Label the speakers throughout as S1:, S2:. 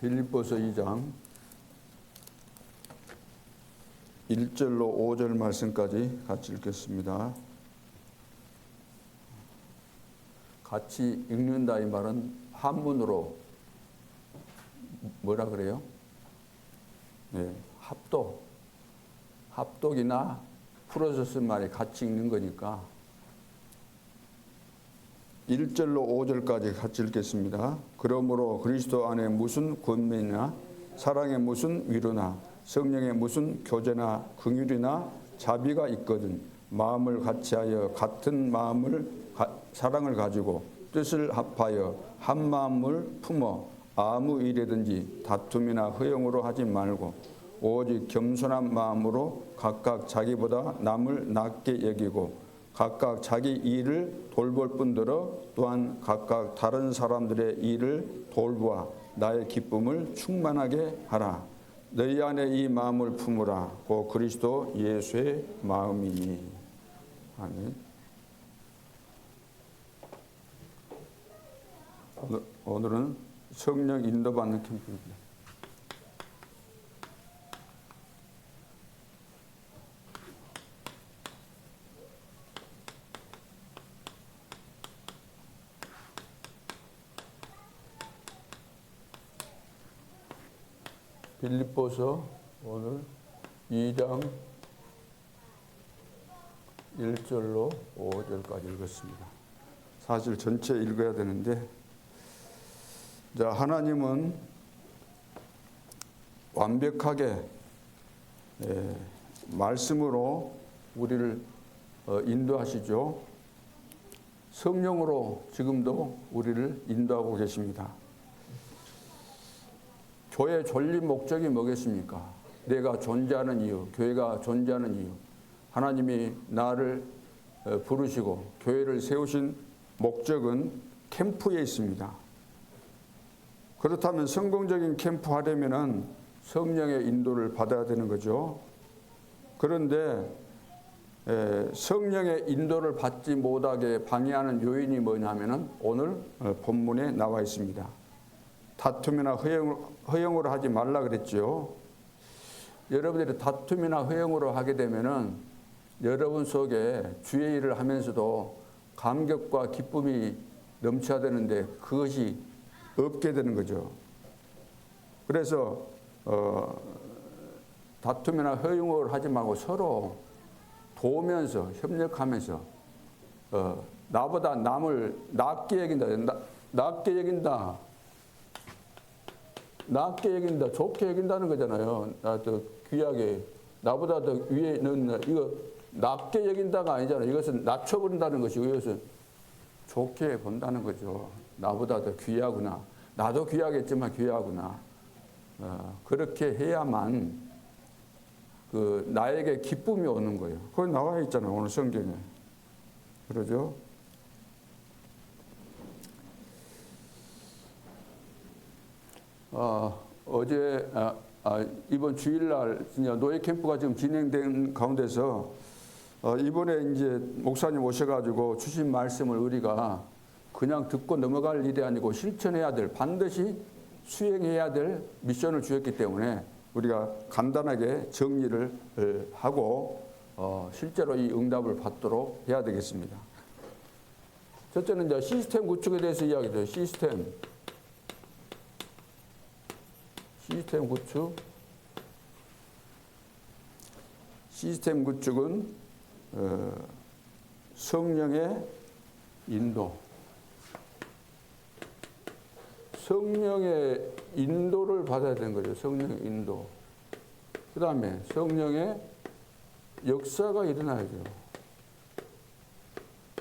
S1: 빌립보서 2장 1절로 5절 말씀까지 같이 읽겠습니다. 같이 읽는다 이 말은 한문으로 뭐라 그래요? 네, 합독이나 풀어서 쓴 말이 같이 읽는 거니까 1절로 5절까지 같이 읽겠습니다. 그러므로 그리스도 안에 무슨 권면이나 사랑에 무슨 위로나 성령에 무슨 교제나 긍휼이나 자비가 있거든 마음을 같이하여 같은 사랑을 가지고 뜻을 합하여 한 마음을 품어 아무 일이든지 다툼이나 허용으로 하지 말고 오직 겸손한 마음으로 각각 자기보다 남을 낮게 여기고 각각 자기 일을 돌볼 뿐더러 또한 각각 다른 사람들의 일을 돌보아 나의 기쁨을 충만하게 하라. 너희 안에 이 마음을 품으라. 곧 그리스도 예수의 마음이니. 아멘. 오늘은 성령 인도받는 캠프입니다. 빌립보서 오늘 2장 1절로 5절까지 읽었습니다. 사실 전체 읽어야 되는데 자, 하나님은 완벽하게 말씀으로 우리를 인도하시죠. 성령으로 지금도 우리를 인도하고 계십니다. 교회 존립 목적이 뭐겠습니까? 내가 존재하는 이유, 교회가 존재하는 이유, 하나님이 나를 부르시고 교회를 세우신 목적은 캠프에 있습니다. 그렇다면 성공적인 캠프 하려면은 성령의 인도를 받아야 되는 거죠. 그런데 성령의 인도를 받지 못하게 방해하는 요인이 뭐냐면은 오늘 본문에 나와 있습니다. 다툼이나 허용으로 하지 말라 그랬죠. 여러분들이 다툼이나 허용으로 하게 되면은 여러분 속에 주의 일을 하면서도 감격과 기쁨이 넘쳐야 되는데 그것이 없게 되는 거죠. 그래서 다툼이나 허용을 하지 말고 서로 도우면서 협력하면서 나보다 남을 낮게 여긴다. 낮게 여긴다. 좋게 여긴다는 거잖아요. 나 더 귀하게 나보다 더 위에 있는 이거 낮게 여긴다가 아니잖아요. 이것은 낮춰버린다는 것이고 이것은 좋게 본다는 거죠. 나보다 더 귀하구나. 나도 귀하겠지만 귀하구나. 그렇게 해야만 그 나에게 기쁨이 오는 거예요. 거기 나와 있잖아요. 오늘 성경에. 그러죠? 어제 이번 주일날 노예 캠프가 지금 진행된 가운데서 이번에 이제 목사님 오셔가지고 주신 말씀을 우리가 그냥 듣고 넘어갈 일이 아니고 실천해야 될 반드시 수행해야 될 미션을 주었기 때문에 우리가 간단하게 정리를 하고 실제로 이 응답을 받도록 해야 되겠습니다. 첫째는 이제 시스템 구축에 대해서 이야기돼요. 시스템 구축. 시스템 구축은 성령의 인도. 성령의 인도를 받아야 되는 거죠. 성령의 인도. 그 다음에 성령의 역사가 일어나야죠.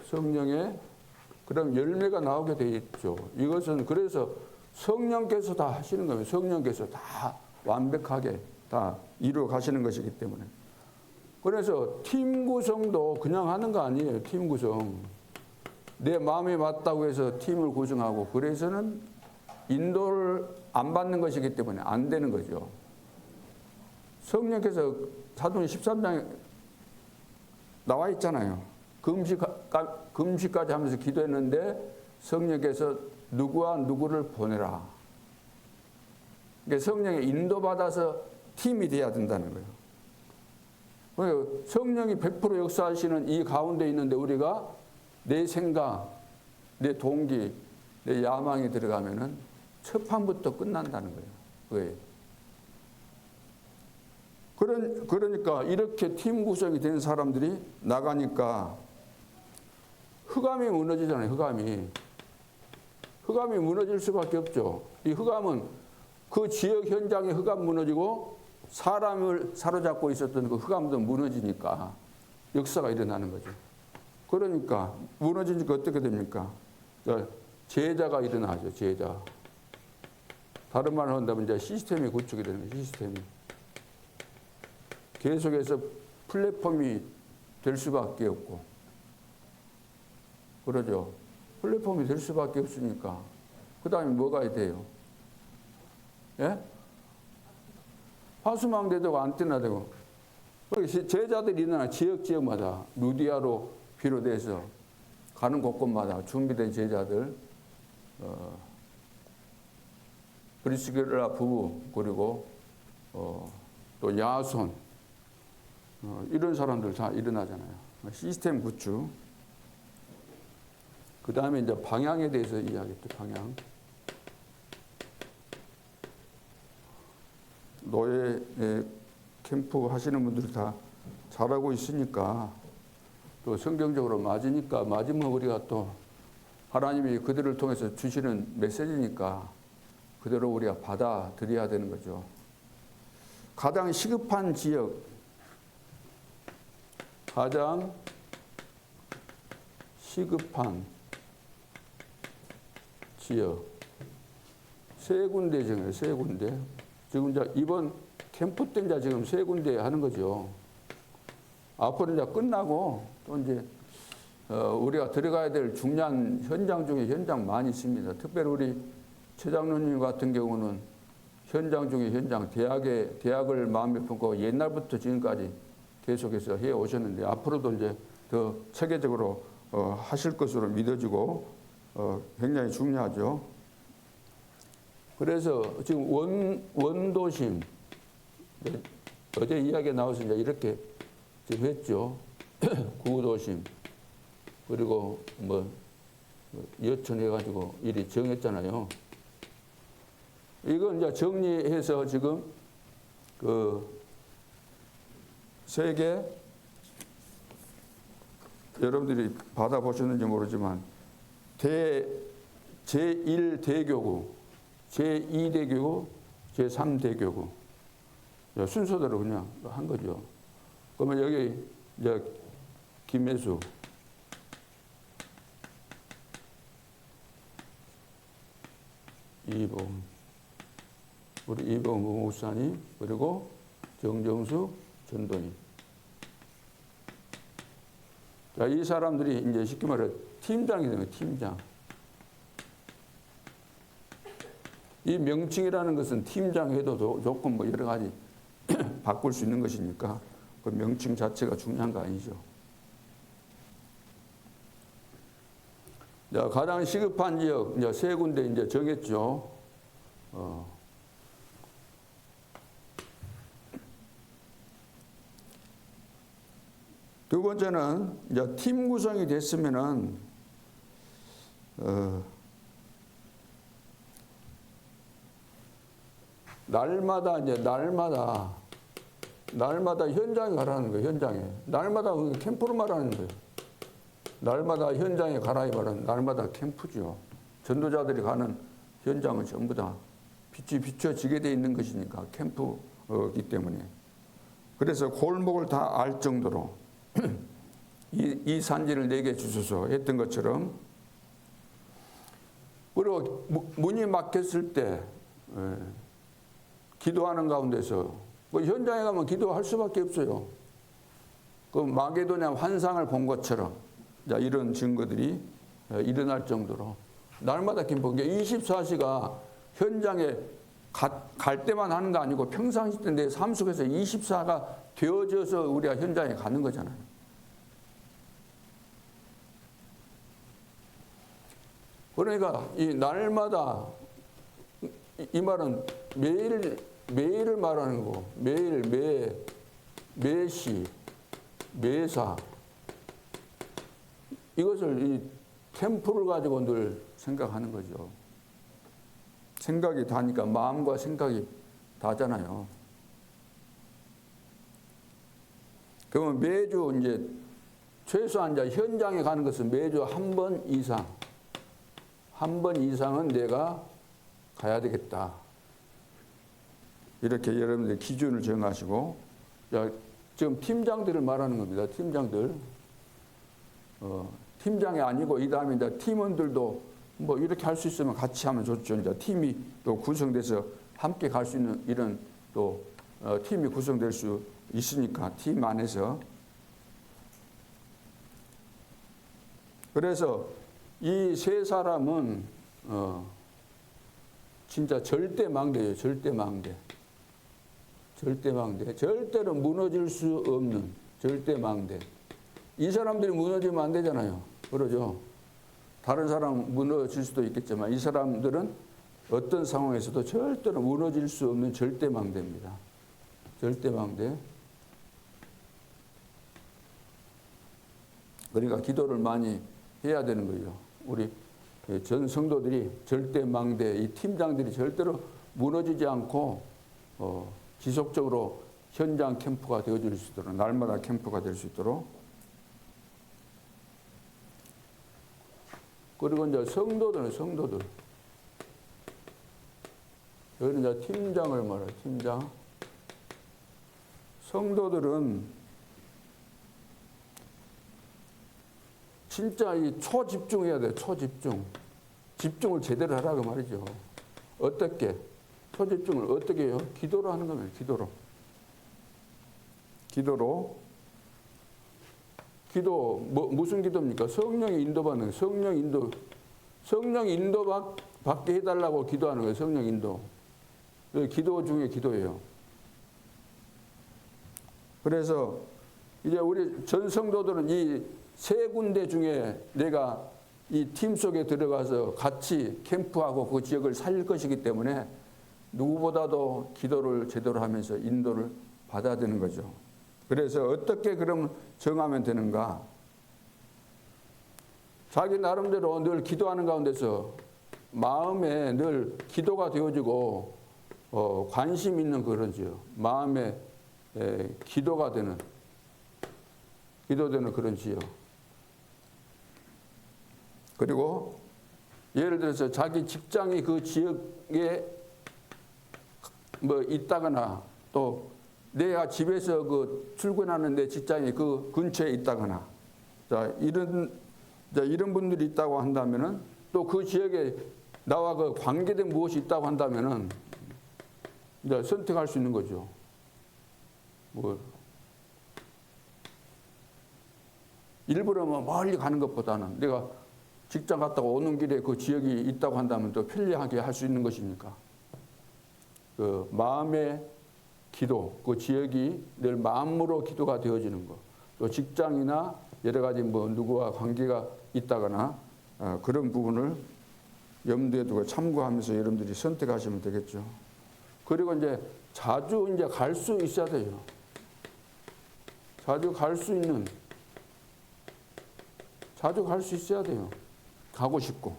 S1: 성령의 그럼 열매가 나오게 돼 있죠. 이것은 그래서 성령께서 다 하시는 거예요. 성령께서 다 완벽하게 다 이루어 가시는 것이기 때문에. 그래서 팀 구성도 그냥 하는 거 아니에요. 팀 구성. 내 마음에 맞다고 해서 팀을 구성하고 그래서는 인도를 안 받는 것이기 때문에 안 되는 거죠. 성령께서 사도행 13장에 나와 있잖아요. 금식까지 하면서 기도했는데 성령께서 누구와 누구를 보내라. 그러니까 성령에 인도받아서 팀이 돼야 된다는 거예요. 그러니까 성령이 100% 역사하시는 이 가운데 있는데 우리가 내 생각, 내 동기, 내 야망이 들어가면은 첫 판부터 끝난다는 거예요. 그러니까 이렇게 팀 구성이 된 사람들이 나가니까 흑암이 무너지잖아요. 흑암이 무너질 수밖에 없죠. 이 흑암은 그 지역 현장에 흑암 무너지고 사람을 사로잡고 있었던 그 흑암도 무너지니까 역사가 일어나는 거죠. 그러니까 무너지니까 어떻게 됩니까? 그러니까 제자가 일어나죠. 제자. 다른 말로 한다면 이제 시스템이 구축이 되는 거예요. 시스템이. 계속해서 플랫폼이 될 수밖에 없고. 그러죠. 플랫폼이 될 수밖에 없으니까. 그 다음에 뭐가 돼요? 예? 파수망대도 안테나 되고. 제자들이 일어나 지역마다 루디아로 비롯해서 가는 곳곳마다 준비된 제자들, 브리스길라 부부, 그리고 또 야손, 이런 사람들 다 일어나잖아요. 시스템 구축. 그 다음에 이제 방향에 대해서 이야기했죠. 방향. 노예 캠프 하시는 분들 다 잘하고 있으니까 또 성경적으로 맞으니까 맞으면 우리가 또 하나님이 그들을 통해서 주시는 메시지니까 그대로 우리가 받아들여야 되는 거죠. 가장 시급한 지역, 가장 시급한 지역 세 군데 정해요. 세 군데. 지금 이제 이번 캠프 때 이제 지금 세 군데 하는 거죠. 앞으로 이제 끝나고 또 이제 우리가 들어가야 될 중요한 현장 중에 현장 많이 있습니다. 특별히 우리 최 장로님 같은 경우는 현장 중에 현장, 대학을 마음에 품고 옛날부터 지금까지 계속해서 해 오셨는데 앞으로도 이제 더 체계적으로 하실 것으로 믿어지고 굉장히 중요하죠. 그래서 지금 원도심, 어제 이야기가 나와서 이제 이렇게 지금 했죠. 구도심, 그리고 뭐 여천해가지고 일이 정했잖아요. 이건 이제 정리해서 지금 그 세계 여러분들이 받아보셨는지 모르지만 제1대교구, 제2대교구, 제3대교구 순서대로 그냥 한 거죠. 그러면 여기 이제 김혜수, 우리 이봉 목사님, 그리고 정정수, 전도님. 자, 이 사람들이 이제 쉽게 말해 팀장이 되는 거예요. 팀장. 이 명칭이라는 것은 팀장 해도 조금 뭐 여러 가지 바꿀 수 있는 것이니까 그 명칭 자체가 중요한 거 아니죠. 자, 가장 시급한 지역 이제 세 군데 이제 정했죠. 두 번째는 이제 팀 구성이 됐으면은 날마다 현장에 가라는 거예요. 현장에 날마다 캠프로 말하는 거예요. 날마다 현장에 가라 이 말은 날마다 캠프죠. 전도자들이 가는 현장은 전부 다 빛이 비춰지게 돼 있는 것이니까 캠프이기 때문에. 그래서 골목을 다 알 정도로 이 산지를 내게 주소서 했던 것처럼. 그리고 문이 막혔을 때 기도하는 가운데서 현장에 가면 기도할 수밖에 없어요. 그 마게도냐 환상을 본 것처럼 이런 증거들이 일어날 정도로 날마다 캠프. 24시가 현장에 갈 때만 하는 거 아니고 평상시 때 내 삶 속에서 24가 되어져서 우리가 현장에 가는 거잖아요. 그러니까 이 날마다 이 말은 매일을 말하는 거고, 매일, 매시, 매사. 이것을 이 템포를 가지고 늘 생각하는 거죠. 생각이 다니까 마음과 생각이 다잖아요. 그러면 매주 이제 최소한 이제 현장에 가는 것은 매주 한 번 이상, 한 번 이상은 내가 가야 되겠다. 이렇게 여러분들 기준을 정하시고, 지금 팀장들을 말하는 겁니다. 팀장들. 팀장이 아니고 이 다음에 이제 팀원들도 뭐 이렇게 할 수 있으면 같이 하면 좋죠. 이제 팀이 또 구성돼서 함께 갈 수 있는 이런 또 팀이 구성될 수 있으니까 팀 안에서. 그래서 이 세 사람은 진짜 절대망대예요. 절대망대. 절대망대. 절대로 무너질 수 없는 절대망대. 이 사람들이 무너지면 안 되잖아요. 그러죠. 다른 사람 무너질 수도 있겠지만 이 사람들은 어떤 상황에서도 절대로 무너질 수 없는 절대망대입니다. 절대망대. 그러니까 기도를 많이 해야 되는 거예요. 우리 전 성도들이 절대망대, 이 팀장들이 절대로 무너지지 않고 지속적으로 현장 캠프가 되어줄 수 있도록, 날마다 캠프가 될 수 있도록. 그리고 이제 성도들. 여기는 이제 팀장을 말해요. 팀장. 성도들은 진짜 이 초집중해야 돼요. 초집중. 집중을 제대로 하라고 말이죠. 어떻게? 초집중을 어떻게 해요? 기도로 하는 겁니다. 기도로. 기도, 무슨 기도입니까? 성령의 인도받는 거예요. 성령 인도 받게 해달라고 기도하는 거예요. 성령 인도. 기도 중에 기도예요. 그래서 이제 우리 전 성도들은 이 세 군데 중에 내가 이 팀 속에 들어가서 같이 캠프하고 그 지역을 살릴 것이기 때문에 누구보다도 기도를 제대로 하면서 인도를 받아야 되는 거죠. 그래서 어떻게 그럼 정하면 되는가? 자기 나름대로 늘 기도하는 가운데서 마음에 늘 기도가 되어지고 관심 있는 그런지요. 마음에 기도가 되는 그런 지요. 그리고 예를 들어서 자기 직장이 그 지역에 뭐 있다거나 또 내가 집에서 그 출근하는 내 직장이 그 근처에 있다거나 이런 분들이 있다고 한다면은 또 그 지역에 나와 그 관계된 무엇이 있다고 한다면은 이제 선택할 수 있는 거죠. 뭐 일부러 뭐 멀리 가는 것보다는 내가 직장 갔다가 오는 길에 그 지역이 있다고 한다면 또 편리하게 할 수 있는 것이니까. 그 마음의 기도, 그 지역이 늘 마음으로 기도가 되어지는 것. 또 직장이나 여러 가지 뭐 누구와 관계가 있다거나 그런 부분을 염두에 두고 참고하면서 여러분들이 선택하시면 되겠죠. 그리고 이제 자주 이제 갈 수 있어야 돼요. 자주 갈 수 있어야 돼요. 가고 싶고.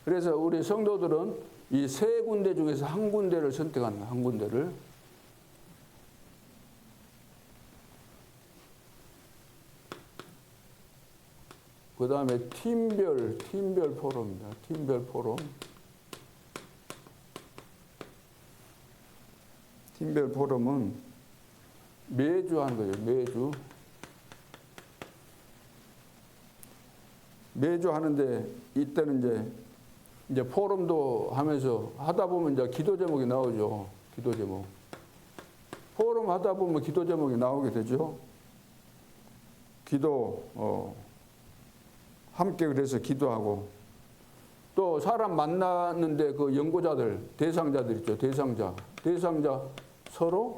S1: 그래서 우리 성도들은 이 세 군데 중에서 한 군데를 선택한다. 한 군데를. 그 다음에 팀별 포럼입니다. 팀별 포럼. 팀별 포럼은 매주 하는 거예요. 매주 하는데 이때는 이제 포럼도 하면서 하다 보면 이제 기도 제목이 나오죠. 기도 제목. 포럼 하다 보면 기도 제목이 나오게 되죠. 기도, 함께 그래서 기도하고 또 사람 만나는데 그 연고자들, 대상자들 있죠. 대상자 서로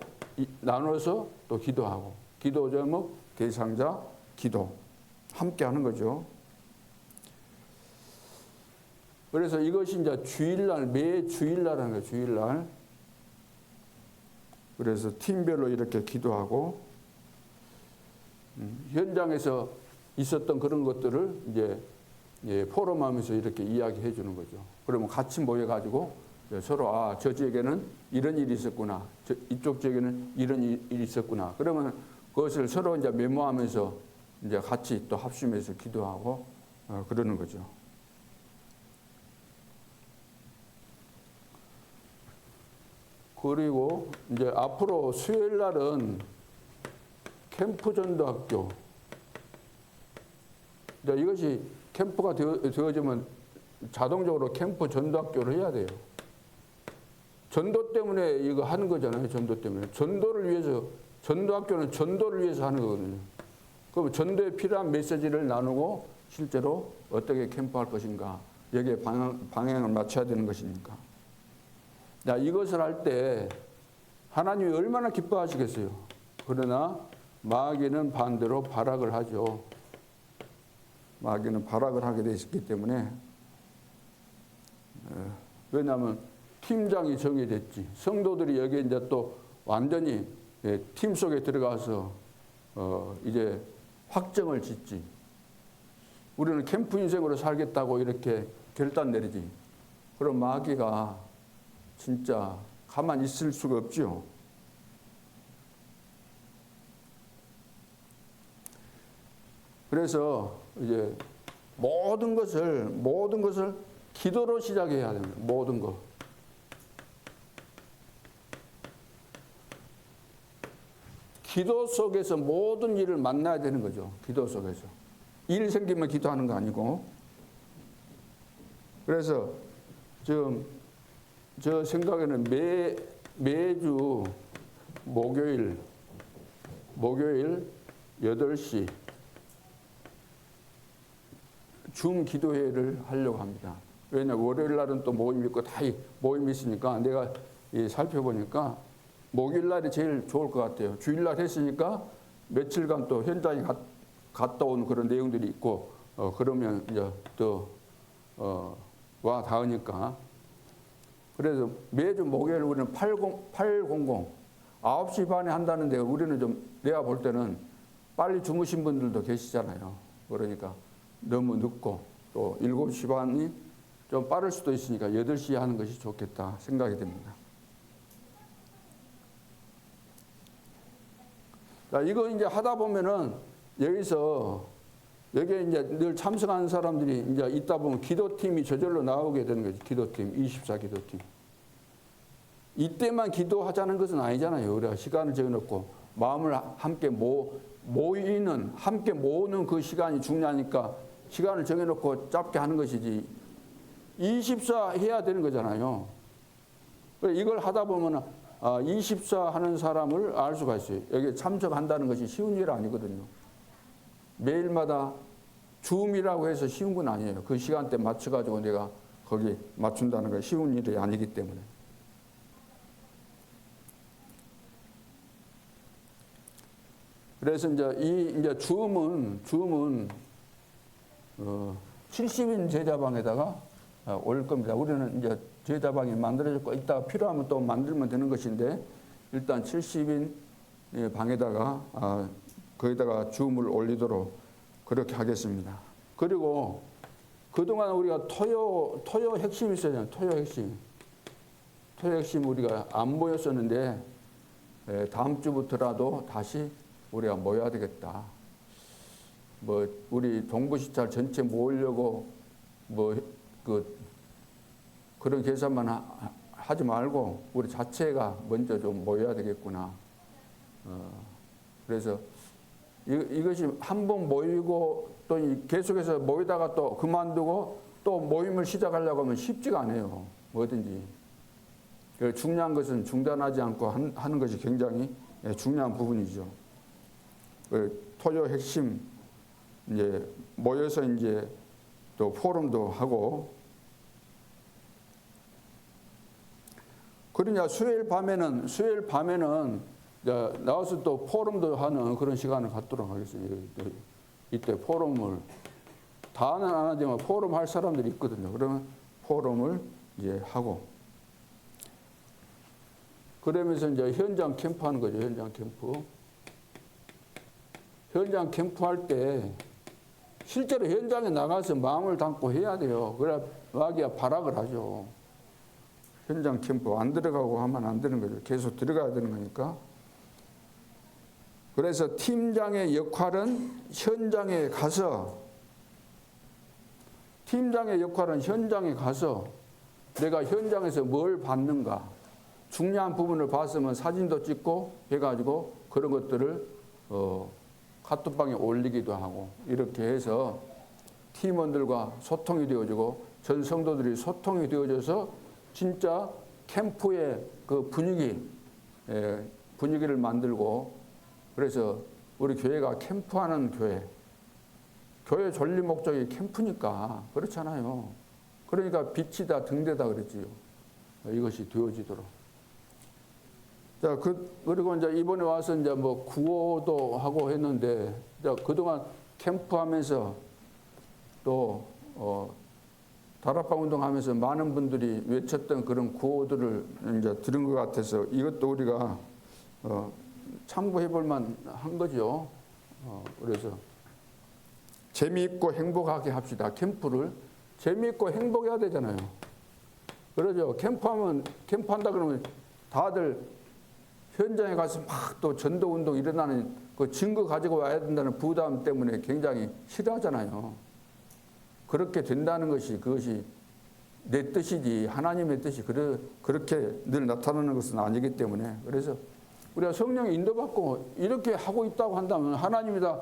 S1: 나눠서 또 기도하고 기도 제목, 대상자, 기도 함께 하는 거죠. 그래서 이것이 이제 주일날, 매 주일날 하는 거예요, 주일날. 그래서 팀별로 이렇게 기도하고, 현장에서 있었던 그런 것들을 이제 포럼하면서 이렇게 이야기해 주는 거죠. 그러면 같이 모여가지고 서로 저 지역에는 이런 일이 있었구나, 이쪽 지역에는 이런 일이 있었구나. 그러면 그것을 서로 이제 메모하면서 이제 같이 또 합심해서 기도하고 그러는 거죠. 그리고 이제 앞으로 수요일 날은 캠프 전도학교. 이것이 캠프가 되어지면 자동적으로 캠프 전도학교를 해야 돼요. 전도 때문에 이거 하는 거잖아요. 전도 때문에. 전도를 위해서, 전도학교는 전도를 위해서 하는 거거든요. 그럼 전도에 필요한 메시지를 나누고 실제로 어떻게 캠프할 것인가, 여기에 방향을 맞춰야 되는 것이니까. 자, 이것을 할 때 하나님이 얼마나 기뻐하시겠어요. 그러나 마귀는 반대로 발악을 하죠. 마귀는 발악을 하게 되어 있기 때문에, 왜냐하면 팀장이 정해졌지. 성도들이 여기에 이제 또 완전히 팀 속에 들어가서 이제 확정을 짓지. 우리는 캠프 인생으로 살겠다고 이렇게 결단 내리지. 그럼 마귀가 진짜 가만히 있을 수가 없죠. 그래서 이제 모든 것을 기도로 시작해야 됩니다. 모든 것. 기도 속에서 모든 일을 만나야 되는 거죠. 기도 속에서. 일 생기면 기도하는 거 아니고. 그래서 지금 저 생각에는 매주 목요일 8시 줌 기도회를 하려고 합니다. 왜냐하면 월요일 날은 또 모임이 있고 다 모임이 있으니까 내가 살펴보니까 목요일 날이 제일 좋을 것 같아요. 주일날 했으니까 며칠간 또 현장에 갔다 온 그런 내용들이 있고, 그러면 이제 또 와 닿으니까. 그래서 매주 목요일 우리는 800 9시 반에 한다는데, 우리는 좀 내가 볼 때는 빨리 주무신 분들도 계시잖아요. 그러니까 너무 늦고 또 7시 반이 좀 빠를 수도 있으니까 8시에 하는 것이 좋겠다 생각이 듭니다. 자, 이거 이제 하다 보면은 여기에 이제 늘 참석하는 사람들이 이제 있다 보면 기도팀이 저절로 나오게 되는 거죠. 기도팀, 24 기도팀. 이때만 기도하자는 것은 아니잖아요. 우리가 시간을 정해놓고 마음을 함께 함께 모으는 그 시간이 중요하니까 시간을 정해놓고 짧게 하는 것이지 24 해야 되는 거잖아요. 이걸 하다 보면 24 하는 사람을 알 수가 있어요. 여기에 참석한다는 것이 쉬운 일 아니거든요. 매일마다 줌이라고 해서 쉬운 건 아니에요. 그 시간대 맞춰가지고 내가 거기 맞춘다는 건 쉬운 일이 아니기 때문에. 그래서 이제 줌은 70인 제자방에다가 올 겁니다. 우리는 이제 제자방이 만들어졌고 이따가 필요하면 또 만들면 되는 것인데, 일단 70인 방에다가 거기다가 줌을 올리도록 그렇게 하겠습니다. 그리고 그동안 우리가 토요 핵심이 있어요. 토요 핵심 우리가 안 모였었는데, 다음 주부터라도 다시 우리가 모여야 되겠다. 우리 동부시찰 전체 모으려고 그런 계산만 하지 말고 우리 자체가 먼저 좀 모여야 되겠구나. 그래서 이것이 한 번 모이고 또 계속해서 모이다가 또 그만두고 또 모임을 시작하려고 하면 쉽지가 않아요. 뭐든지. 중요한 것은 중단하지 않고 하는 것이 굉장히 중요한 부분이죠. 토요 핵심 이제 모여서 이제 또 포럼도 하고, 그러냐 수요일 밤에는 나와서 또 포럼도 하는 그런 시간을 갖도록 하겠습니다. 이때 포럼을 다는 안 하지만 포럼 할 사람들이 있거든요. 그러면 포럼을 이제 하고, 그러면서 이제 현장 캠프하는 거죠. 현장 캠프. 현장 캠프할 때 실제로 현장에 나가서 마음을 담고 해야 돼요. 그래야 마귀가 발악을 하죠. 현장 캠프 안 들어가고 하면 안 되는 거죠. 계속 들어가야 되는 거니까. 그래서 팀장의 역할은 현장에 가서, 팀장의 역할은 현장에 가서 내가 현장에서 뭘 봤는가, 중요한 부분을 봤으면 사진도 찍고 해가지고 그런 것들을 카톡방에 올리기도 하고, 이렇게 해서 팀원들과 소통이 되어지고 전 성도들이 소통이 되어져서 진짜 캠프의 그 분위기를 만들고, 그래서 우리 교회가 캠프하는 교회 존립 목적이 캠프니까 그렇잖아요. 그러니까 빛이 다 등대다 그랬지요. 이것이 되어지도록. 자, 그리고 이제 이번에 와서 이제 뭐 구호도 하고 했는데, 그동안 캠프하면서 또 다락방 운동하면서 많은 분들이 외쳤던 그런 구호들을 이제 들은 것 같아서 이것도 우리가 참고해 볼 만한 거죠. 그래서 재미있고 행복하게 합시다. 캠프를 재미있고 행복해야 되잖아요. 그러죠. 캠프한다 그러면 다들 현장에 가서 막 또 전도 운동 일어나는 그 증거 가지고 와야 된다는 부담 때문에 굉장히 싫어하잖아요. 그렇게 된다는 것이, 그것이 내 뜻이지 하나님의 뜻이 그렇게 늘 나타나는 것은 아니기 때문에, 그래서 우리가 성령의 인도받고 이렇게 하고 있다고 한다면 하나님이 다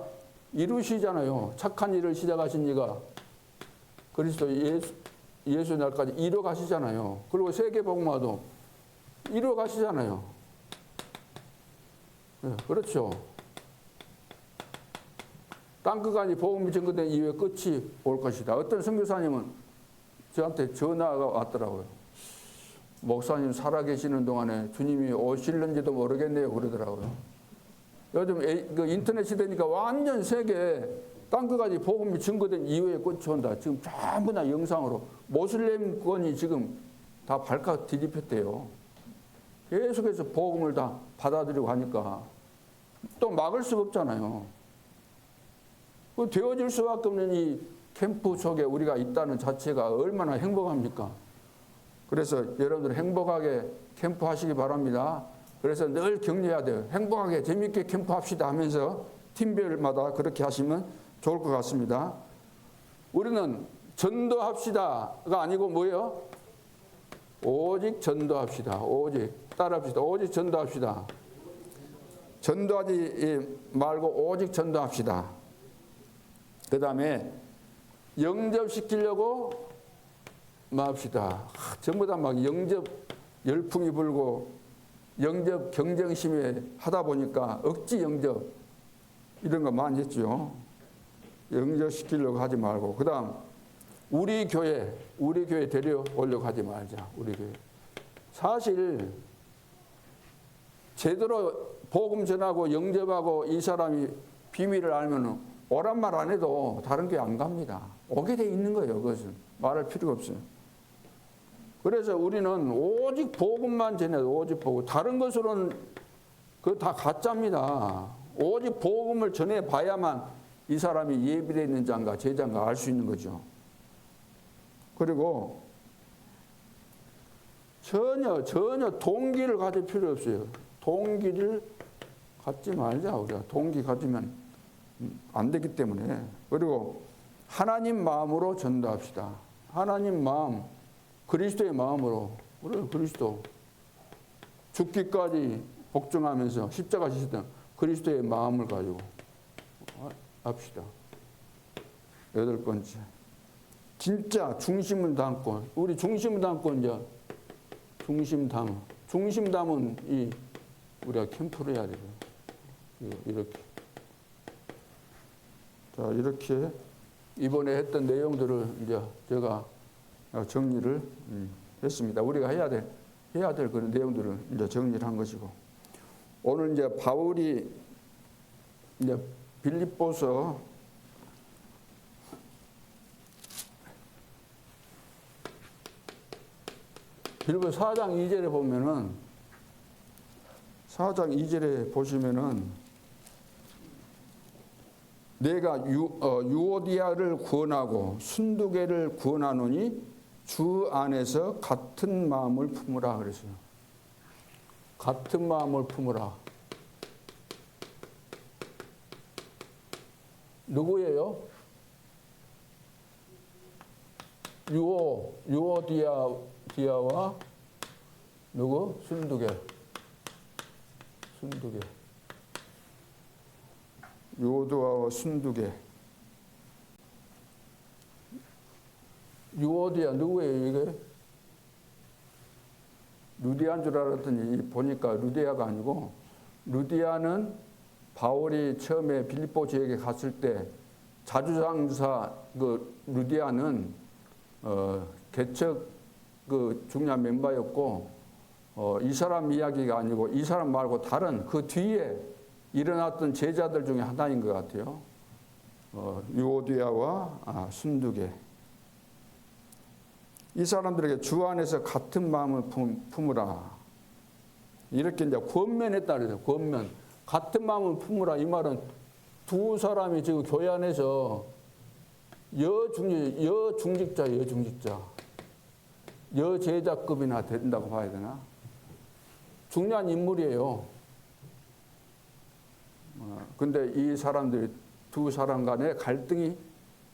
S1: 이루시잖아요. 착한 일을 시작하신 이가 그리스도 예수 날까지 이뤄 가시잖아요. 그리고 세계복음화도 이뤄 가시잖아요. 네, 그렇죠. 땅끝까지 복음이 전거된 이후에 끝이 올 것이다. 어떤 선교사님은 저한테 전화가 왔더라고요. 목사님 살아계시는 동안에 주님이 오실는지도 모르겠네요 그러더라고요. 요즘 그 인터넷 시대니까 완전 세계 땅끝까지 복음이 증거된 이후에 끝이 온다. 지금 전부 다 영상으로 모슬렘권이 지금 다 발칵 뒤집혔대요. 계속해서 복음을 다 받아들이고 하니까 또 막을 수가 없잖아요. 그 되어질 수밖에 없는 이 캠프 속에 우리가 있다는 자체가 얼마나 행복합니까? 그래서 여러분들 행복하게 캠프하시기 바랍니다. 그래서 늘 격려해야 돼요. 행복하게 재미있게 캠프합시다 하면서 팀별마다 그렇게 하시면 좋을 것 같습니다. 우리는 전도합시다가 아니고 뭐예요? 오직 전도합시다. 오직 따라합시다. 오직 전도합시다. 전도하지 말고 오직 전도합시다. 그 다음에 영접시키려고 마합시다. 전부 다 막 영접 열풍이 불고 영접 경쟁심에 하다 보니까 억지 영접 이런 거 많이 했죠. 영접시키려고 하지 말고, 그 다음 우리 교회 데려오려고 하지 말자. 우리 교회. 사실 제대로 복음 전하고 영접하고 이 사람이 비밀을 알면 오란 말 안 해도 다른 교회 안 갑니다. 오게 돼 있는 거예요. 그것은 말할 필요가 없어요. 그래서 우리는 오직 복음만 전해도 오직 복음. 다른 것으로는 그거 다 가짜입니다. 오직 복음을 전해 봐야만 이 사람이 예비되어 있는 자인가 제자인가 알 수 있는 거죠. 그리고 전혀 동기를 가질 필요 없어요. 동기를 갖지 말자. 우리가 동기 가지면 안 되기 때문에. 그리고 하나님 마음으로 전도합시다. 하나님 마음, 그리스도의 마음으로. 우리는 그리스도 죽기까지 복종하면서 십자가 지셨던 그리스도의 마음을 가지고 합시다. 8번째. 진짜 중심을 담고, 우리 중심을 담고 이제 중심 담은 이 우리가 캠프를 해야 돼요. 이렇게. 자, 이렇게 이번에 했던 내용들을 이제 제가 정리를 했습니다. 우리가 해야 될 그런 내용들을 이제 정리를 한 것이고, 오늘 이제 바울이 이제 빌립보서 빌립보 4장 2절에 보면은 4장 2절에 보시면은 내가 유오디아를 구원하고 순두개를 구원하노니 주 안에서 같은 마음을 품으라 그랬어요. 같은 마음을 품으라. 누구예요? 유오디아와 누구? 순두개. 유오디아와 순두개. 유오디아 누구예요 이게? 루디아인 줄 알았더니 보니까 루디아가 아니고, 루디아는 바울이 처음에 빌립보 지역에 갔을 때 자주장사 그 루디아는 개척 그 중요한 멤버였고, 이 사람 이야기가 아니고 이 사람 말고 다른 그 뒤에 일어났던 제자들 중에 하나인 것 같아요. 유오디아와 순두개. 이 사람들에게 주 안에서 같은 마음을 품으라. 이렇게 이제 권면했다 그래요. 권면. 같은 마음을 품으라. 이 말은 두 사람이 지금 교회 안에서 여중직자, 여제자급이나 된다고 봐야 되나? 중요한 인물이에요. 근데 이 사람들이 두 사람 간의 갈등이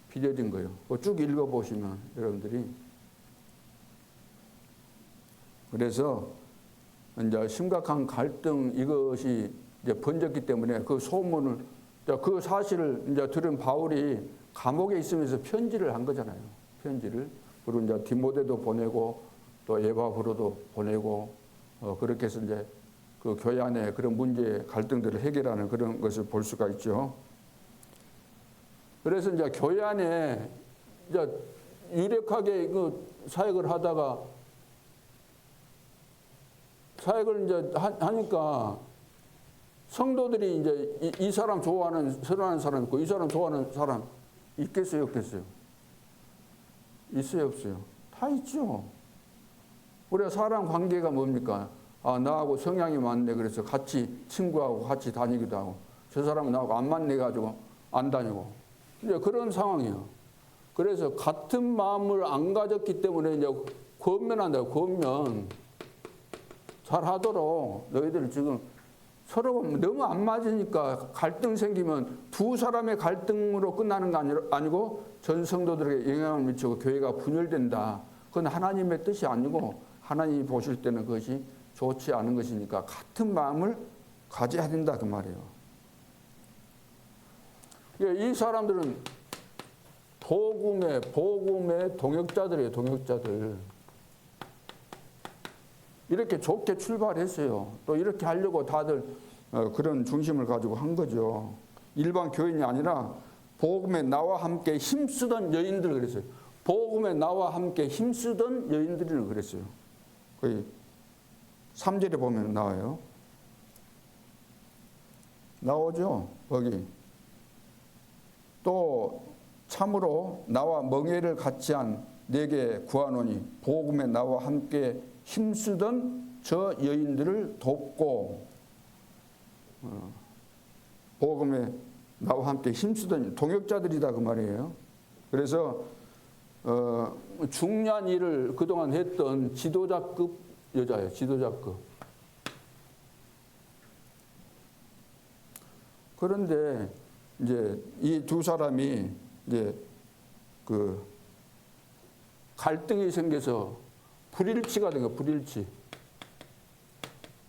S1: 빚어진 거예요. 쭉 읽어보시면 여러분들이. 그래서 이제 심각한 갈등 이것이 이제 번졌기 때문에 그 소문을, 그 사실을 이제 들은 바울이 감옥에 있으면서 편지를 한 거잖아요. 편지를. 그리고 이제 디모데도 보내고 또 에바브로도 보내고 그렇게 해서 이제 그 교회 안에 그런 문제 갈등들을 해결하는 그런 것을 볼 수가 있죠. 그래서 이제 교회 안에 이제 유력하게 그 사역을 하다가 사역을 이제 하니까 성도들이 이제 이 사람 선호하는 사람 있고 이 사람 좋아하는 사람 있겠어요, 없겠어요? 있어요, 없어요? 다 있죠. 우리가 사람 관계가 뭡니까? 나하고 성향이 맞네. 그래서 같이 친구하고 같이 다니기도 하고, 저 사람은 나하고 안 맞네 가지고 안 다니고. 이제 그런 상황이에요. 그래서 같은 마음을 안 가졌기 때문에 이제 권면한다. 권면. 잘 하도록. 너희들 지금 서로 너무 안 맞으니까 갈등 생기면 두 사람의 갈등으로 끝나는 거 아니고 전 성도들에게 영향을 미치고 교회가 분열된다. 그건 하나님의 뜻이 아니고 하나님이 보실 때는 그것이 좋지 않은 것이니까 같은 마음을 가져야 된다 그 말이에요. 이 사람들은 복음의 동역자들이에요. 동역자들. 이렇게 좋게 출발했어요. 또 이렇게 하려고 다들 그런 중심을 가지고 한 거죠. 일반 교인이 아니라 복음에 나와 함께 힘쓰던 여인들 그랬어요. 복음에 나와 함께 힘쓰던 여인들을 그랬어요. 거의 3절에 보면 나와요. 나오죠. 거기. 또 참으로 나와 멍에를 같이 한 내게 구하노니 복음에 나와 함께 힘쓰던 저 여인들을 돕고, 복음에 나와 함께 힘쓰던 동역자들이다 그 말이에요. 그래서 중요한 일을 그동안 했던 지도자급 여자예요. 지도자급. 그런데 이제 이 두 사람이 이제 그 갈등이 생겨서 불일치가 된 거예요. 불일치.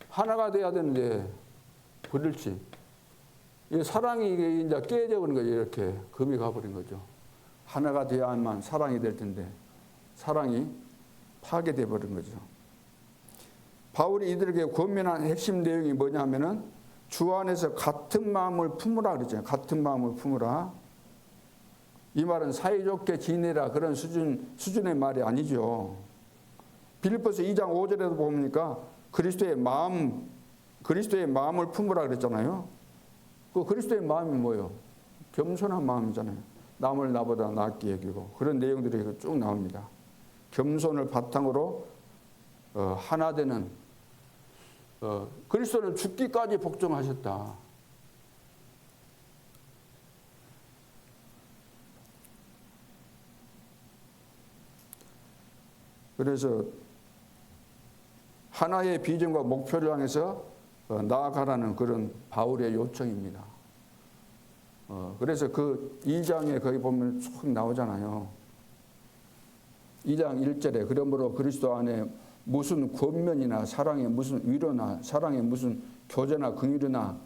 S1: 하나가 돼야 되는데 불일치. 이 사랑이 이제 깨져 버린 거죠. 이렇게 금이 가버린 거죠. 하나가 돼야만 사랑이 될 텐데 사랑이 파괴돼 버린 거죠. 바울이 이들에게 권면한 핵심 내용이 뭐냐면은 주 안에서 같은 마음을 품으라 그랬잖아요. 같은 마음을 품으라. 이 말은 사이좋게 지내라 그런 수준의 말이 아니죠. 빌립보서 2장 5절에도 보니까 그리스도의 마음을 품으라 그랬잖아요. 그 그리스도의 마음이 뭐예요? 겸손한 마음이잖아요. 남을 나보다 낫게 여기고 그런 내용들이 쭉 나옵니다. 겸손을 바탕으로 하나 되는 그리스도는 죽기까지 복종하셨다. 그래서 하나의 비전과 목표를 향해서 나아가라는 그런 바울의 요청입니다. 그래서 그 2장에 거기 보면 쭉 나오잖아요. 2장 1절에 그러므로 그리스도 안에 무슨 권면이나 사랑의 무슨 위로나 사랑의 무슨 교제나 긍휼이나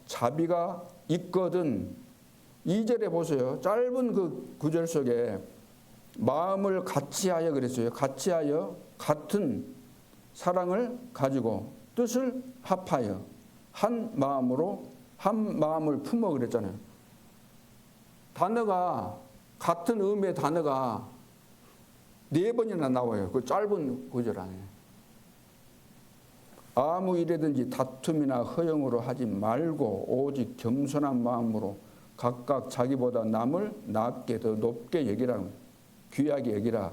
S1: 자비가 있거든. 2절에 보세요. 짧은 그 구절 속에 마음을 같이하여 그랬어요. 같이하여 같은 사랑을 가지고 뜻을 합하여 한 마음으로 한 마음을 품어 그랬잖아요. 단어가 같은 의미의 단어가 4번이나 나와요. 그 짧은 구절 안에. 아무 일이든지 다툼이나 허영으로 하지 말고 오직 겸손한 마음으로 각각 자기보다 남을 낮게 더 높게 여기라. 귀하게 여기라.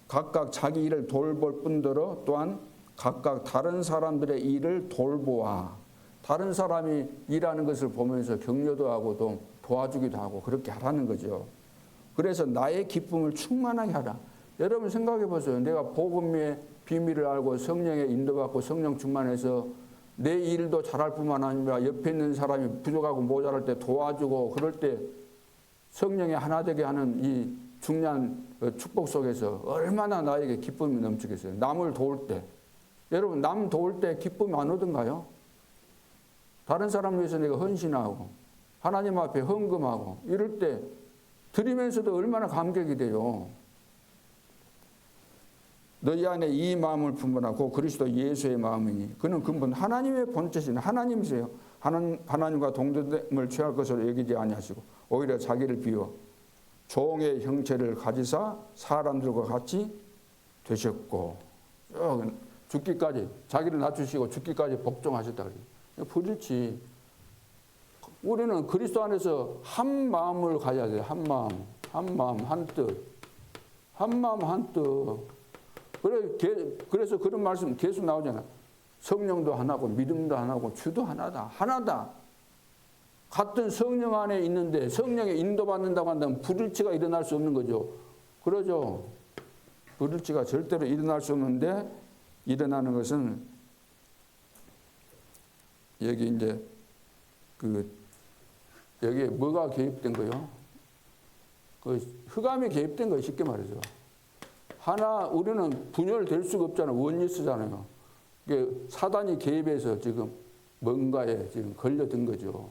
S1: 각각 자기 일을 돌볼 뿐더러 또한 각각 다른 사람들의 일을 돌보아. 다른 사람이 일하는 것을 보면서 격려도 하고 또 도와주기도 하고 그렇게 하라는 거죠. 그래서 나의 기쁨을 충만하게 하라. 여러분 생각해 보세요. 내가 복음의 비밀을 알고 성령의 인도받고 성령 충만해서 내 일도 잘할 뿐만 아니라 옆에 있는 사람이 부족하고 모자랄 때 도와주고 그럴 때 성령의 하나 되게 하는 이 중요한 축복 속에서 얼마나 나에게 기쁨이 넘치겠어요. 남을 도울 때. 여러분 남 도울 때 기쁨이 안 오던가요? 다른 사람을 위해서 내가 헌신하고 하나님 앞에 헌금하고 이럴 때 드리면서도 얼마나 감격이 돼요. 너희 안에 이 마음을 품으라. 고 그리스도 예수의 마음이니 그는 근본 하나님의 본체신 하나님이세요. 하나님과 동등됨을 취할 것으로 여기지 아니하시고 오히려 자기를 비워 종의 형체를 가지사 사람들과 같이 되셨고 죽기까지 자기를 낮추시고 죽기까지 복종하셨다 그래요. 불일치. 우리는 그리스도 안에서 한 마음을 가져야 돼요. 한 마음, 한 마음, 한 뜻. 한 마음, 한 뜻. 그래서 그런 말씀 계속 나오잖아요. 성령도 하나고 믿음도 하나고 주도 하나다. 하나다. 같은 성령 안에 있는데 성령에 인도받는다고 한다면 불일치가 일어날 수 없는 거죠. 그러죠. 불일치가 절대로 일어날 수 없는데 일어나는 것은 여기 이제 여기에 뭐가 개입된 거요? 그 흑암이 개입된 거예요. 쉽게 말해서. 하나 우리는 분열될 수가 없잖아요. 원리스잖아요. 사단이 개입해서 지금 뭔가에 지금 걸려든 거죠.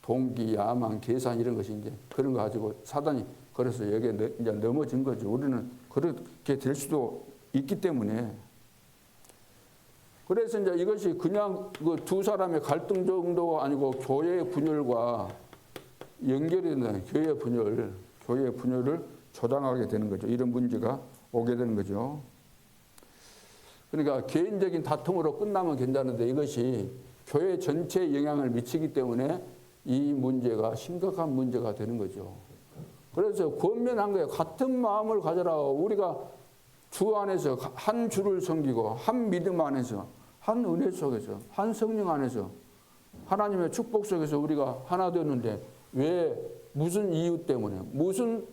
S1: 동기, 야망, 계산 이런 것이 이제 그런 거 가지고 사단이 그래서 여기에 이제 넘어진 거죠. 우리는 그렇게 될 수도 있기 때문에. 그래서 이제 이것이 그냥 그 두 사람의 갈등 정도가 아니고 교회의 분열과 연결이 된다. 교회의 분열을 조장하게 되는 거죠. 이런 문제가 오게 되는 거죠. 그러니까 개인적인 다툼으로 끝나면 괜찮은데 이것이 교회 전체에 영향을 미치기 때문에 이 문제가 심각한 문제가 되는 거죠. 그래서 권면한 거예요. 같은 마음을 가져라. 우리가 주 안에서 한 주를 섬기고 한 믿음 안에서 한 은혜 속에서 한 성령 안에서 하나님의 축복 속에서 우리가 하나 되는데 왜 무슨 이유 때문에 무슨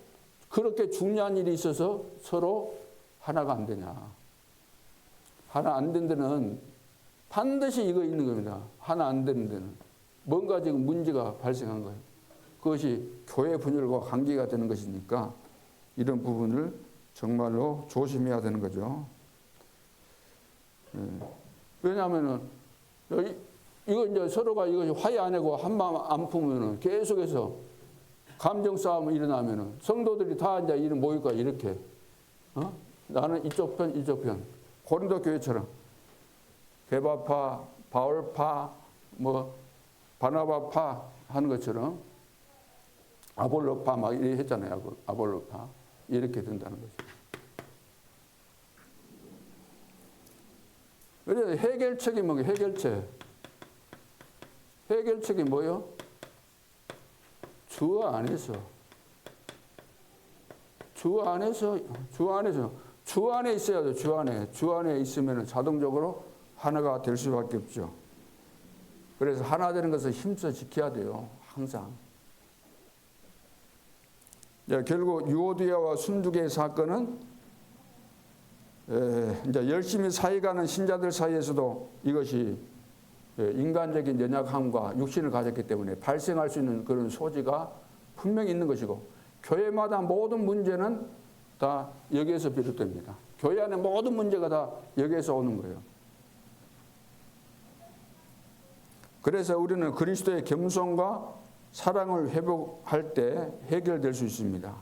S1: 그렇게 중요한 일이 있어서 서로 하나가 안 되냐. 하나 안 된 데는 반드시 이거 있는 겁니다. 하나 안 되는 데는 뭔가 지금 문제가 발생한 거예요. 그것이 교회 분열과 관계가 되는 것이니까 이런 부분을 정말로 조심해야 되는 거죠. 왜냐하면은 이거 이제 서로가 이것이 화해 안 하고 한 마음 안 품으면은 계속해서 감정 싸움이 일어나면은 성도들이 다 이제 이런 모일 거야 이렇게. 나는 이쪽 편 이쪽 편. 고린도 교회처럼 게바파, 바울파, 뭐 바나바파 하는 것처럼 아볼로파 막 이렇게 했잖아요. 아볼로파 이렇게 된다는 거죠. 그래서 해결책이 뭐예요? 해결책이 뭐예요? 주 안에서 주 안에 있어야 돼요. 주 안에 있으면 자동적으로 하나가 될 수밖에 없죠. 그래서 하나 되는 것을 힘써 지켜야 돼요. 항상. 결국 유오디아와 순두개의 사건은 이제 열심히 사역하는 신자들 사이에서도 이것이 인간적인 연약함과 육신을 가졌기 때문에 발생할 수 있는 그런 소지가 분명히 있는 것이고, 교회마다 모든 문제는 다 여기에서 비롯됩니다. 교회 안에 모든 문제가 다 여기에서 오는 거예요. 그래서 우리는 그리스도의 겸손과 사랑을 회복할 때 해결될 수 있습니다.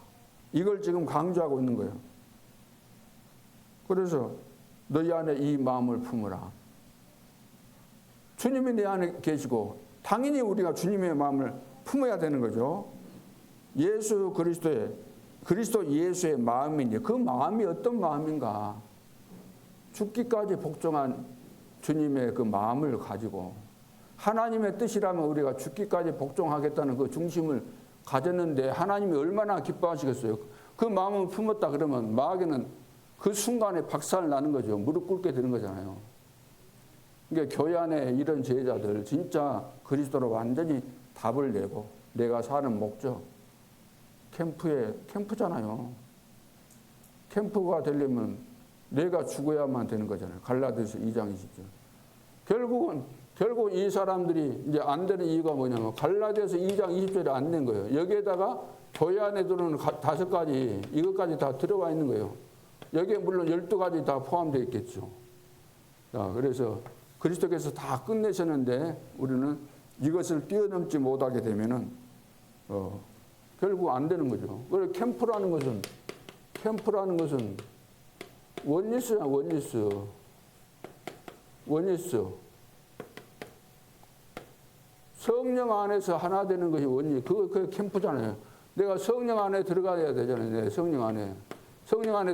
S1: 이걸 지금 강조하고 있는 거예요. 그래서 너희 안에 이 마음을 품으라. 주님이 내 안에 계시고 당연히 우리가 주님의 마음을 품어야 되는 거죠. 예수 그리스도의 그리스도 예수의 마음이니 그 마음이 어떤 마음인가? 죽기까지 복종한 주님의 그 마음을 가지고 하나님의 뜻이라면 우리가 죽기까지 복종하겠다는 그 중심을 가졌는데 하나님이 얼마나 기뻐하시겠어요? 그 마음을 품었다 그러면 마귀는 그 순간에 박살 나는 거죠. 무릎 꿇게 되는 거잖아요. 그러니까 교회 안에 이런 제자들 진짜 그리스도로 완전히 답을 내고 내가 사는 목적 캠프잖아요. 캠프가 되려면 내가 죽어야만 되는 거잖아요. 갈라디아서 2장 20절. 결국 이 사람들이 이제 안 되는 이유가 뭐냐면 갈라디아서 2장 20절에 안 된 거예요. 여기에다가 교회 안에 들어오는 5가지 이것까지 다 들어와 있는 거예요. 여기에 물론 12가지 다 포함되어 있겠죠. 그래서 그리스도께서 다 끝내셨는데 우리는 이것을 뛰어넘지 못하게 되면은 결국 안 되는 거죠. 그래서 캠프라는 것은 원리스야, 원리스. 성령 안에서 하나 되는 것이 원리. 그게 캠프잖아요. 내가 성령 안에 들어가야 되잖아요. 성령 안에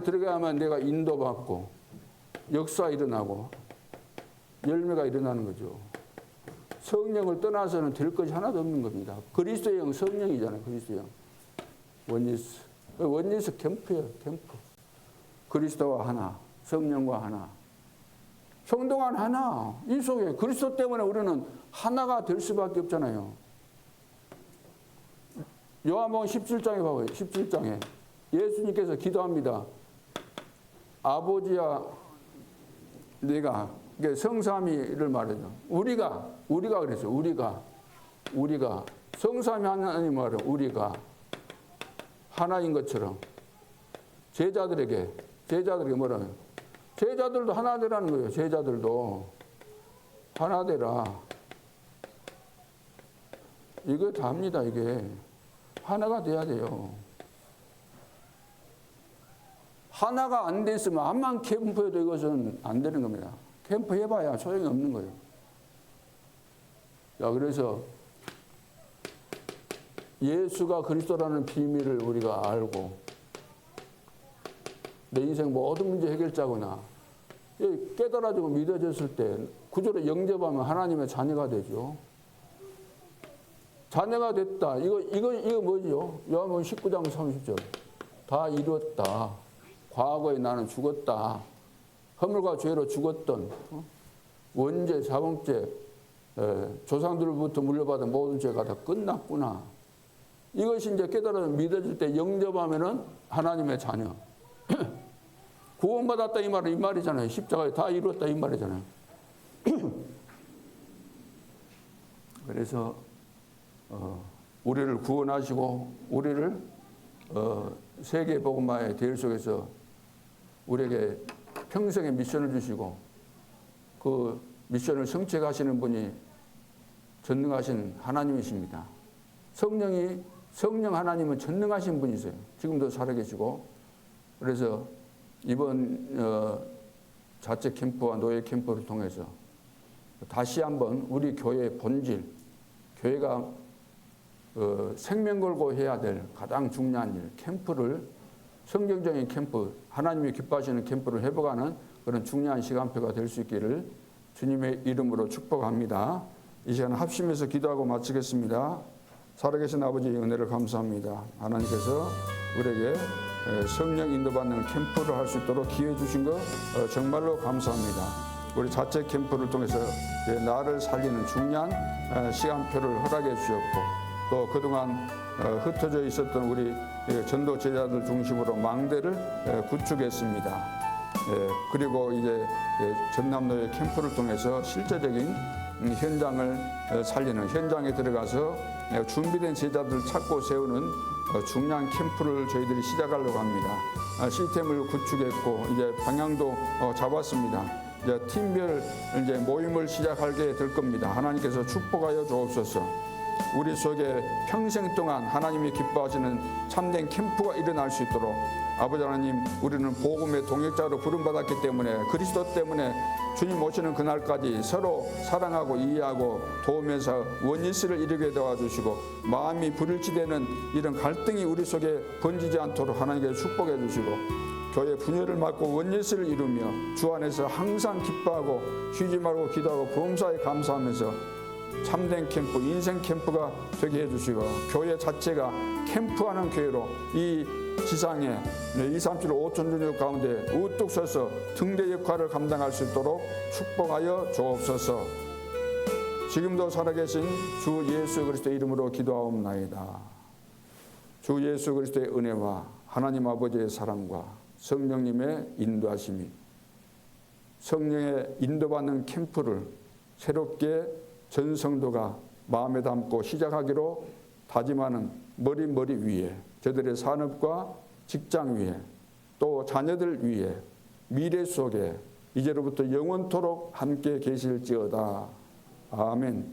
S1: 들어가야만 내가 인도받고 역사 일어나고 열매가 일어나는 거죠. 성령을 떠나서는 될 것이 하나도 없는 겁니다. 그리스도의 영 성령이잖아요. 그리스도의 영. 원리스 캠프예요. 캠프. 그리스도와 하나, 성령과 하나. 성도가 하나. 이 속에 그리스도 때문에 우리는 하나가 될 수밖에 없잖아요. 요한복음 17장에 봐봐요. 17장에 예수님께서 기도합니다. 아버지야 내가 성삼위를 말하죠. 우리가 그랬어요. 우리가 성삼위 하나님 말은 우리가 하나인 것처럼 제자들에게 뭐라면 제자들도 하나 되라는 거예요. 제자들도 하나 되라. 이거 답니다. 이게 하나가 돼야 돼요. 하나가 안 돼 있으면 암만 캠프해도 이것은 안 되는 겁니다. 캠프 해봐야 소용이 없는 거예요. 그래서 예수가 그리스도라는 비밀을 우리가 알고 내 인생 모든 문제 해결자구나 깨달아지고 믿어졌을 때 구조를 영접하면 하나님의 자녀가 되죠. 자녀가 됐다. 이거 뭐죠? 요한복음 19장 30절. 다 이루었다. 과거에 나는 죽었다. 허물과 죄로 죽었던 원죄, 자범죄, 조상들로부터 물려받은 모든 죄가 다 끝났구나. 이것이 이제 깨달아서 믿어질 때 영접하면은 하나님의 자녀. 구원받았다 이 말은 이 말이잖아요. 십자가에 다 이루었다 이 말이잖아요. 그래서 우리를 구원하시고 우리를 세계 복음화의 대열 속에서 우리에게 평생의 미션을 주시고 그 미션을 성취하시는 분이 전능하신 하나님이십니다. 성령 하나님은 전능하신 분이세요. 지금도 살아계시고 그래서 이번 자체 캠프와 노예 캠프를 통해서 다시 한번 우리 교회의 본질, 교회가 생명 걸고 해야 될 가장 중요한 일, 캠프를 성경적인 캠프, 하나님이 기뻐하시는 캠프를 회복하는 그런 중요한 시간표가 될 수 있기를 주님의 이름으로 축복합니다. 이 시간 합심해서 기도하고 마치겠습니다. 살아계신 아버지의 은혜를 감사합니다. 하나님께서 우리에게 성령 인도받는 캠프를 할 수 있도록 기회 주신 거 정말로 감사합니다. 우리 자체 캠프를 통해서 나를 살리는 중요한 시간표를 허락해 주셨고, 또 그동안 흩어져 있었던 우리 전도 제자들 중심으로 망대를 구축했습니다. 그리고 이제 전남도의 캠프를 통해서 실제적인 현장을 살리는, 현장에 들어가서 준비된 제자들을 찾고 세우는 중요한 캠프를 저희들이 시작하려고 합니다. 시스템을 구축했고 이제 방향도 잡았습니다. 이제 팀별 이제 모임을 시작하게 될 겁니다. 하나님께서 축복하여 주옵소서. 우리 속에 평생 동안 하나님이 기뻐하시는 참된 캠프가 일어날 수 있도록 아버지 하나님, 우리는 복음의 동역자로 부름받았기 때문에 그리스도 때문에 주님 오시는 그날까지 서로 사랑하고 이해하고 도우면서 원리스를 이루게 도와주시고, 마음이 불일치되는 이런 갈등이 우리 속에 번지지 않도록 하나님께 축복해 주시고, 교회 분열을 막고 원리스를 이루며 주 안에서 항상 기뻐하고 쉬지 말고 기도하고 범사에 감사하면서 참된 캠프, 인생 캠프가 되게 해주시고, 교회 자체가 캠프하는 교회로 이 지상에 237 5천 종족 가운데 우뚝 서서 등대 역할을 감당할 수 있도록 축복하여 주옵소서. 지금도 살아계신 주 예수 그리스도의 이름으로 기도하옵나이다. 주 예수 그리스도의 은혜와 하나님 아버지의 사랑과 성령님의 인도하심이, 성령의 인도받는 캠프를 새롭게 전 성도가 마음에 담고 시작하기로 다짐하는 머리 위에, 저들의 산업과 직장 위에, 또 자녀들 위에, 미래 속에 이제로부터 영원토록 함께 계실지어다. 아멘.